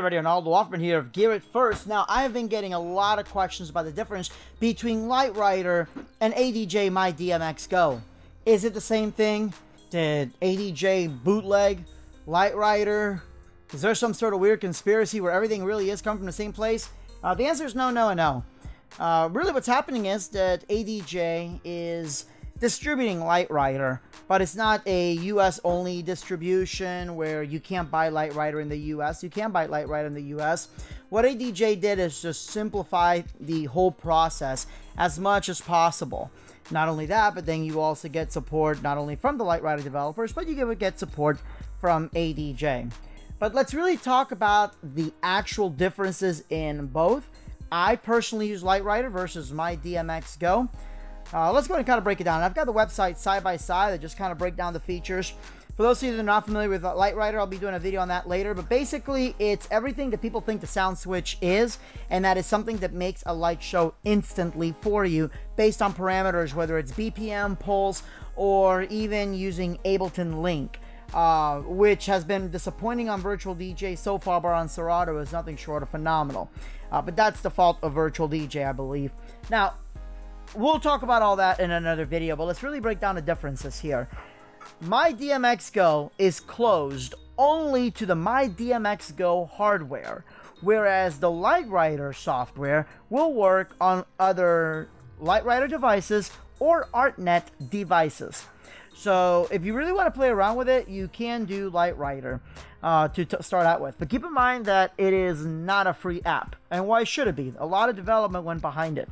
Lightrider and Aldo Hoffman here of Gear It First. Now, I've been getting a lot of questions about the difference between Lightrider and ADJ MyDMX Go. Is it the same thing? Did ADJ bootleg Lightrider? Is there some sort of weird conspiracy where everything really is coming from the same place? The answer is no, no, and no. Really what's happening is that ADJ is distributing Lightrider, but it's not a US only distribution where you can't buy Lightrider in the US. You can buy Lightrider in the US. What ADJ did is just simplify the whole process as much as possible. Not only that, but then you also get support not only from the Lightrider developers, but you get support from ADJ. But let's really talk about the actual differences in both. I personally use Lightrider versus MyDMX Go. Let's go ahead and kind of break it down. I've got the website side by side that just kind of break down the features. For those of you that are not familiar with Lightrider, I'll be doing a video on that later. But basically, it's everything that people think the sound switch is, and that is something that makes a light show instantly for you based on parameters, whether it's BPM, pulse, or even using Ableton Link, which has been disappointing on Virtual DJ so far, but on Serato is nothing short of phenomenal. But that's the fault of Virtual DJ, I believe. Now, we'll talk about all that in another video, but let's really break down the differences here. MyDMX Go is closed only to the MyDMX Go hardware, whereas the Lightrider software will work on other Lightrider devices or ArtNet devices. So if you really want to play around with it, you can do Lightrider to start out with. But keep in mind that it is not a free app. And why should it be? A lot of development went behind it.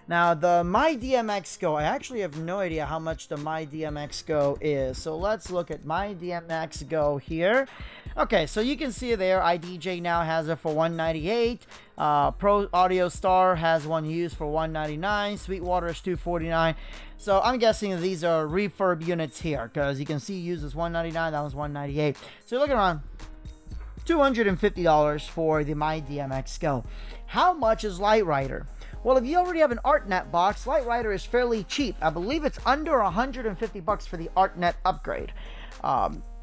Now, the MyDMX Go, I actually have no idea how much the MyDMX Go is. So let's look at MyDMX Go here. Okay, so you can see there, IDJ now has it for $198. Pro Audio Star has one used for $199. Sweetwater is $249. So I'm guessing these are refurb units here, because you can see used as $199, that was $198. So you're looking around $250 for the MyDMX Go. How much is Lightrider? Well, if you already have an ArtNet box, Lightrider is fairly cheap. I believe it's under $150 for the ArtNet upgrade.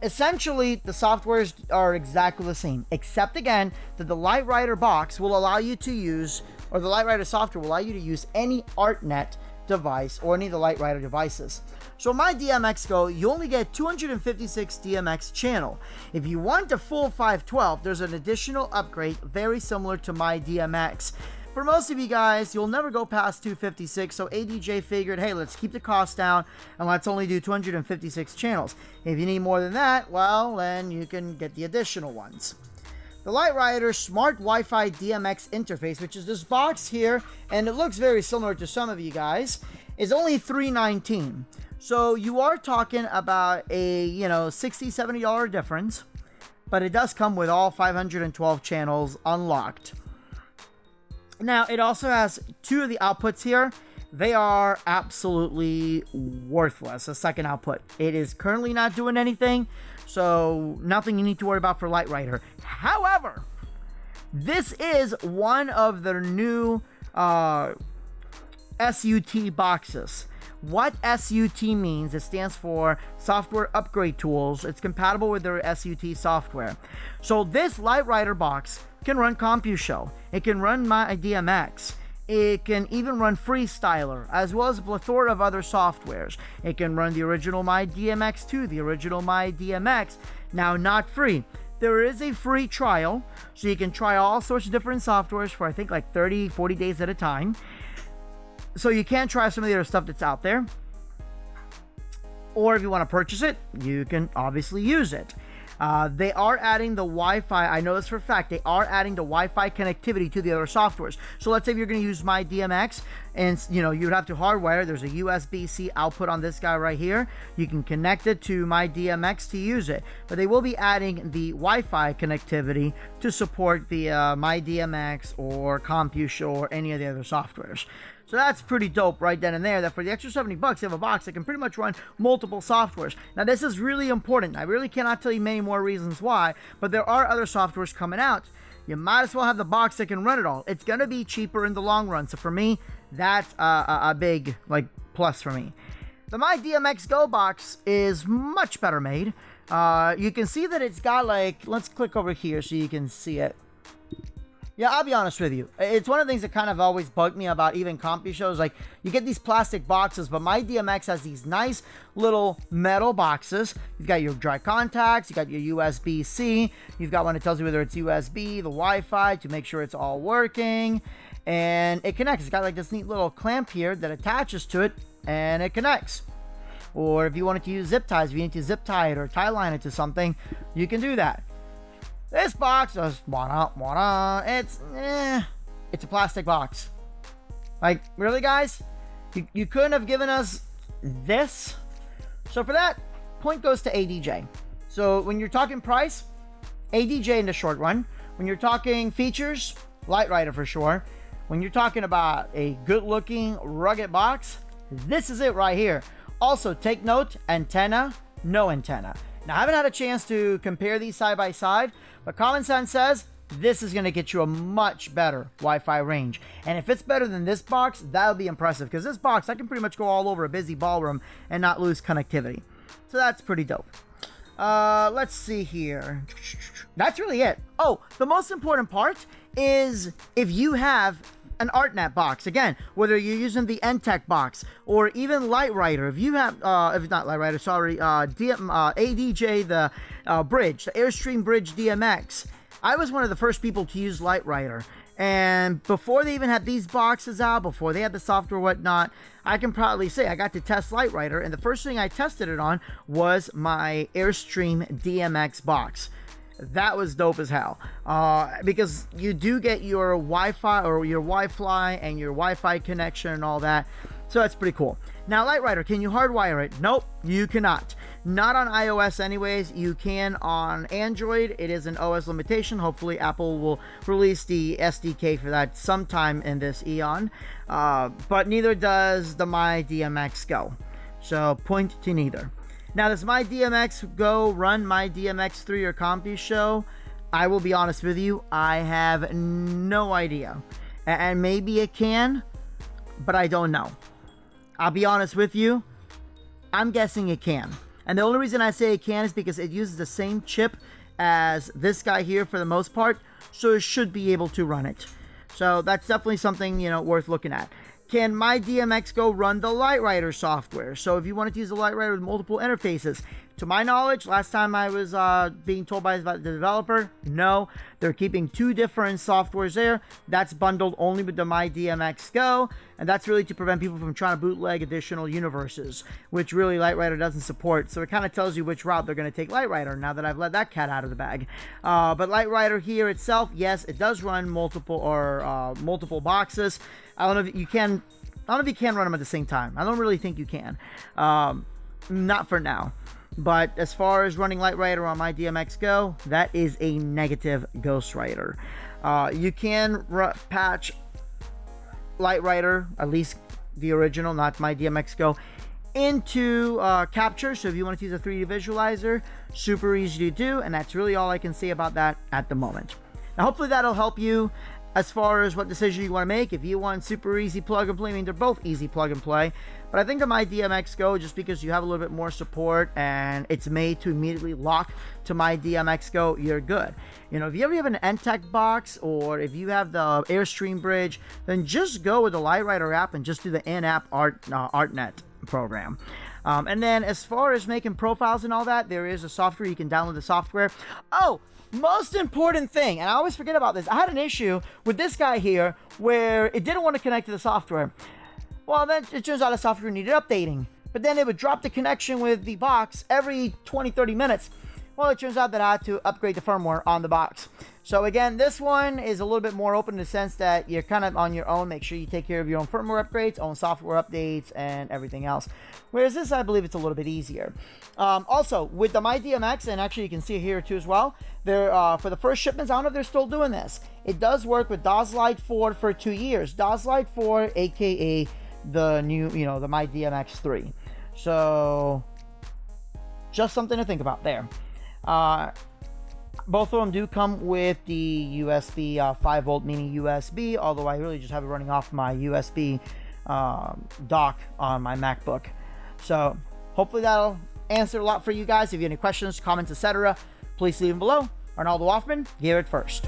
Essentially, the softwares are exactly the same, except again that the Lightrider box will allow you to use, or the Lightrider software will allow you to use any ArtNet device or any of the Lightrider devices. So MyDMX Go, you only get 256 DMX channel. If you want a full 512, there's an additional upgrade very similar to MyDMX. For most of you guys, you'll never go past 256, so ADJ figured, hey, let's keep the cost down, and let's only do 256 channels. If you need more than that, well, then you can get the additional ones. The Lightrider Smart Wi-Fi DMX interface, which is this box here, and it looks very similar to some of you guys, is only $319. So you are talking about a, $60, $70 difference, but it does come with all 512 channels unlocked. Now, it also has two of the outputs here. They are absolutely worthless, a second output. It is currently not doing anything, so nothing you need to worry about for Lightrider. However, this is one of their new SUT boxes. What SUT means, it stands for Software Upgrade Tools. It's compatible with their SUT software. So this Lightrider box can run CompuShow. It can run MyDMX. It can even run Freestyler, as well as a plethora of other softwares. It can run the original MyDMX 2, the original MyDMX, now not free. There is a free trial, so you can try all sorts of different softwares for I think like 30, 40 days at a time. So you can try some of the other stuff that's out there. Or if you want to purchase it, you can obviously use it. They are adding the Wi-Fi. I know this for a fact. They are adding the Wi-Fi connectivity to the other softwares. So let's say if you're going to use MyDMX, and you would have to hardwire. There's a USB-C output on this guy right here. You can connect it to MyDMX to use it. But they will be adding the Wi-Fi connectivity to support the MyDMX or CompuShow or any of the other softwares. So that's pretty dope right then and there, that for the extra $70, you have a box that can pretty much run multiple softwares. Now, this is really important. I really cannot tell you many more reasons why, but there are other softwares coming out. You might as well have the box that can run it all. It's going to be cheaper in the long run. So for me, that's a big plus for me. The MyDMX Go box is much better made. You can see that it's got let's click over here so you can see it. Yeah, I'll be honest with you. It's one of the things that kind of always bugged me about even compy shows. Like, you get these plastic boxes, but MyDMX has these nice little metal boxes. You've got your dry contacts, you got your USB-C, you've got one that tells you whether it's USB, the Wi-Fi, to make sure it's all working, and it connects. It's got like this neat little clamp here that attaches to it, and it connects. Or if you wanted to use zip ties, if you need to zip tie it or tie line it to something, you can do that. This box is it's a plastic box. Like, really, guys? You couldn't have given us this? So for that, point goes to ADJ. So when you're talking price, ADJ in the short run. When you're talking features, Lightrider for sure. When you're talking about a good-looking, rugged box, this is it right here. Also, take note, antenna, no antenna. Now, I haven't had a chance to compare these side by side, but common sense says this is going to get you a much better Wi-Fi range. And if it's better than this box, that'll be impressive, because this box, I can pretty much go all over a busy ballroom and not lose connectivity. So that's pretty dope. Let's see here. That's really it. Oh, the most important part is if you have an ArtNet box, again, whether you're using the NTech box or even Lightrider, if you have, if not Lightrider, sorry, ADJ, the bridge, the Airstream Bridge DMX, I was one of the first people to use Lightrider. And before they even had these boxes out, before they had the software, whatnot, I can proudly say I got to test Lightrider, and the first thing I tested it on was my Airstream DMX box. That was dope as hell, because you do get your Wi-Fi or your Wi-Fi and your Wi-Fi connection and all that, so that's pretty cool. Now, Lightrider, can you hardwire it? Nope, you cannot. Not on iOS anyways. You can on Android. It is an OS limitation. Hopefully Apple will release the SDK for that sometime in this eon, but neither does the MyDMX Go, so point to neither. Now, does MyDMX Go run MyDMX 3 or Compy Show? I will be honest with you, I have no idea. And maybe it can, but I don't know. I'll be honest with you, I'm guessing it can. And the only reason I say it can is because it uses the same chip as this guy here for the most part, so it should be able to run it. So that's definitely something, worth looking at. Can MyDMX Go run the Lightrider software? So if you wanted to use the Lightrider with multiple interfaces, to my knowledge, last time I was being told by the developer, no, they're keeping two different softwares there. That's bundled only with the MyDMX Go, and that's really to prevent people from trying to bootleg additional universes, which really Lightrider doesn't support. So it kind of tells you which route they're going to take Lightrider, now that I've let that cat out of the bag. But Lightrider here itself, yes, it does run multiple boxes. I don't know if you can run them at the same time. I don't really think you can. Not for now. But as far as running Lightrider on MyDMX Go, that is a negative Ghostwriter. You can patch Lightrider, at least the original, not MyDMX Go, into Capture. So if you want to use a 3D visualizer, super easy to do. And that's really all I can say about that at the moment. Now, hopefully that'll help you as far as what decision you want to make. If you want super easy plug and play, I mean, they're both easy plug and play, but I think the MyDMX Go, just because you have a little bit more support and it's made to immediately lock to MyDMX Go, you're good. If you ever have an NTech box, or if you have the Airstream Bridge, then just go with the Lightrider app and just do the in-app ArtNet program. And then as far as making profiles and all that, there is a software. You can download the software. Oh, most important thing, and I always forget about this, I had an issue with this guy here where it didn't want to connect to the software. Well, then it turns out the software needed updating, but then it would drop the connection with the box every 20-30 minutes. Well, it turns out that I had to upgrade the firmware on the box. So again, this one is a little bit more open in the sense that you're kind of on your own. Make sure you take care of your own firmware upgrades, own software updates, and everything else. Whereas this, I believe it's a little bit easier. Also, with the MyDMX, and actually you can see it here too as well, there for the first shipments, I don't know if they're still doing this. It does work with DOS Lite 4 for 2 years. DOS Lite 4, aka the new, the MyDMX 3. So, just something to think about there. Both of them do come with the USB 5-volt mini USB, although I really just have it running off my USB dock on my MacBook. So hopefully that'll answer a lot for you guys. If you have any questions, comments, etc., please leave them below. Arnaldo Hoffman, Gear It First.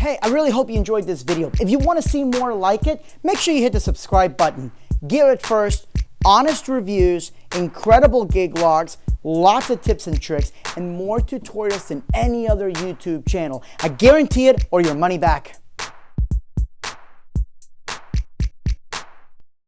Hey, I really hope you enjoyed this video. If you want to see more like it, make sure you hit the subscribe button. Gear It First, honest reviews, incredible gig logs, lots of tips and tricks, and more tutorials than any other YouTube channel. I guarantee it or your money back.